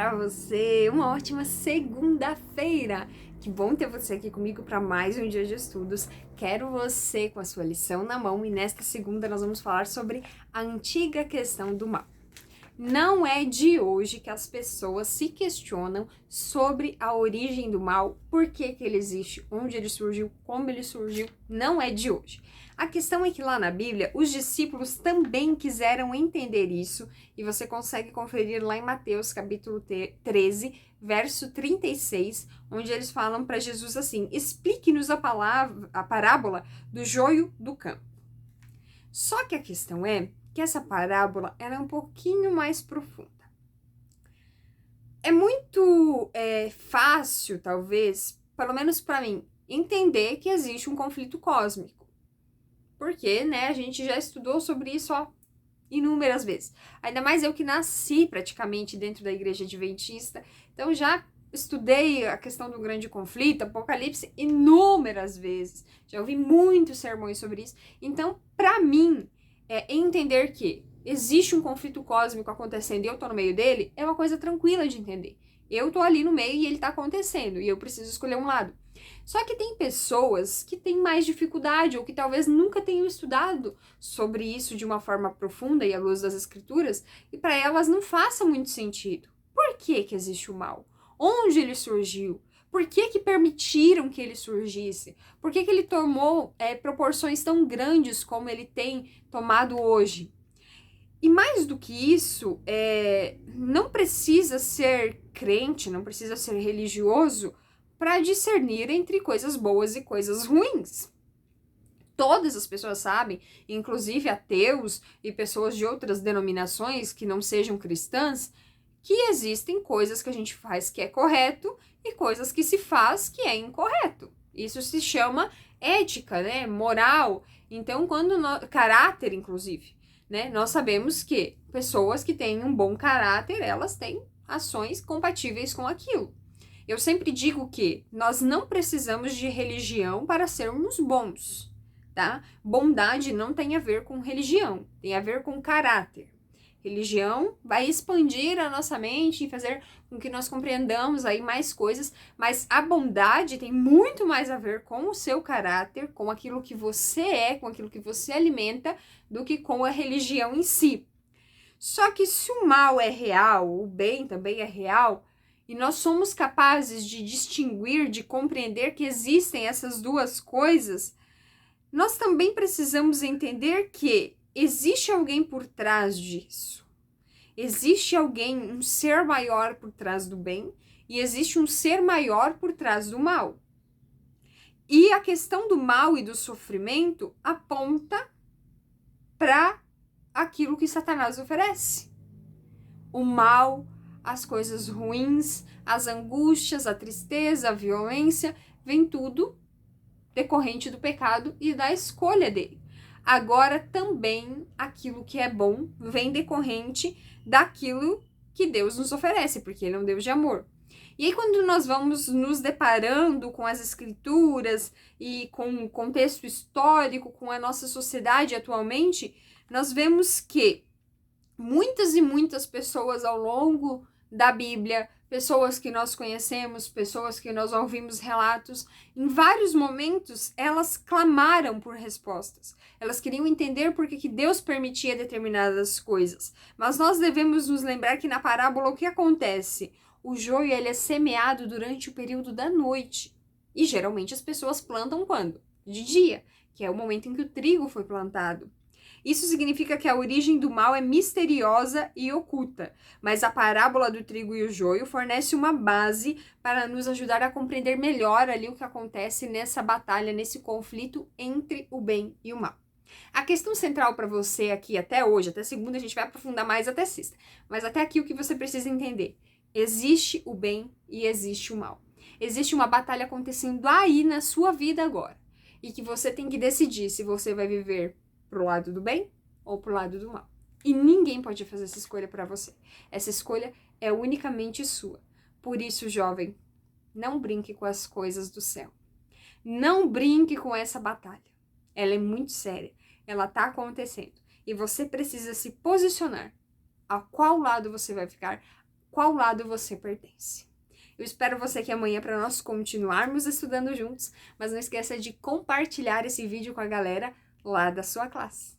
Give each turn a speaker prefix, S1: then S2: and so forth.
S1: para você, uma ótima segunda-feira. Que bom ter você aqui comigo para mais um dia de estudos. Quero você com a sua lição na mão e nesta segunda nós vamos falar sobre a antiga questão do mal. Não é de hoje que as pessoas se questionam sobre a origem do mal, por que ele existe, onde ele surgiu, como ele surgiu, não é de hoje. A questão é que lá na Bíblia, os discípulos também quiseram entender isso, e você consegue conferir lá em Mateus, capítulo 13, verso 36, onde eles falam para Jesus assim: explique-nos a parábola do joio do campo. Só que a questão é que essa parábola ela é um pouquinho mais profunda. É muito fácil, talvez, pelo menos para mim, entender que existe um conflito cósmico. Porque, a gente já estudou sobre isso, inúmeras vezes. Ainda mais eu que nasci praticamente dentro da igreja adventista, então já estudei a questão do grande conflito, Apocalipse, inúmeras vezes. Já ouvi muitos sermões sobre isso. Então, para mim, entender que existe um conflito cósmico acontecendo e eu tô no meio dele, é uma coisa tranquila de entender. Eu tô ali no meio e ele tá acontecendo, e eu preciso escolher um lado. Só que tem pessoas que têm mais dificuldade, ou que talvez nunca tenham estudado sobre isso de uma forma profunda e à luz das escrituras, e para elas não faça muito sentido. Por que existe o mal? Onde ele surgiu? Por que permitiram que ele surgisse? Por que ele tomou proporções tão grandes como ele tem tomado hoje? E mais do que isso, não precisa ser crente, não precisa ser religioso para discernir entre coisas boas e coisas ruins. Todas as pessoas sabem, inclusive ateus e pessoas de outras denominações que não sejam cristãs, que existem coisas que a gente faz que é correto e coisas que se faz que é incorreto. Isso se chama ética, moral. Então, caráter, inclusive, nós sabemos que pessoas que têm um bom caráter, elas têm ações compatíveis com aquilo. Eu sempre digo que nós não precisamos de religião para sermos bons, tá? Bondade não tem a ver com religião, tem a ver com caráter. Religião vai expandir a nossa mente e fazer com que nós compreendamos aí mais coisas, mas a bondade tem muito mais a ver com o seu caráter, com aquilo que você é, com aquilo que você alimenta, do que com a religião em si. Só que se o mal é real, o bem também é real, e nós somos capazes de distinguir, de compreender que existem essas duas coisas, nós também precisamos entender que existe alguém por trás disso. Existe alguém, um ser maior por trás do bem, e existe um ser maior por trás do mal. E a questão do mal e do sofrimento aponta para aquilo que Satanás oferece. O mal, as coisas ruins, as angústias, a tristeza, a violência, vem tudo decorrente do pecado e da escolha dele. Agora também aquilo que é bom vem decorrente daquilo que Deus nos oferece, porque ele é um Deus de amor. E aí quando nós vamos nos deparando com as escrituras e com o contexto histórico, com a nossa sociedade atualmente, nós vemos que muitas e muitas pessoas ao longo da Bíblia, pessoas que nós conhecemos, pessoas que nós ouvimos relatos, em vários momentos elas clamaram por respostas. Elas queriam entender por que Deus permitia determinadas coisas. Mas nós devemos nos lembrar que na parábola o que acontece? O joio ele é semeado durante o período da noite. E geralmente as pessoas plantam quando? De dia, que é o momento em que o trigo foi plantado. Isso significa que a origem do mal é misteriosa e oculta, mas a parábola do trigo e o joio fornece uma base para nos ajudar a compreender melhor ali o que acontece nessa batalha, nesse conflito entre o bem e o mal. A questão central para você aqui até hoje, até segunda, a gente vai aprofundar mais até sexta, mas até aqui o que você precisa entender: existe o bem e existe o mal. Existe uma batalha acontecendo aí na sua vida agora, e que você tem que decidir se você vai viver pro lado do bem ou pro lado do mal. E ninguém pode fazer essa escolha para você. Essa escolha é unicamente sua. Por isso, jovem, não brinque com as coisas do céu. Não brinque com essa batalha. Ela é muito séria. Ela tá acontecendo. E você precisa se posicionar. A qual lado você vai ficar? qual lado você pertence. Eu espero você aqui amanhã para nós continuarmos estudando juntos, mas não esqueça de compartilhar esse vídeo com a galera lá da sua classe.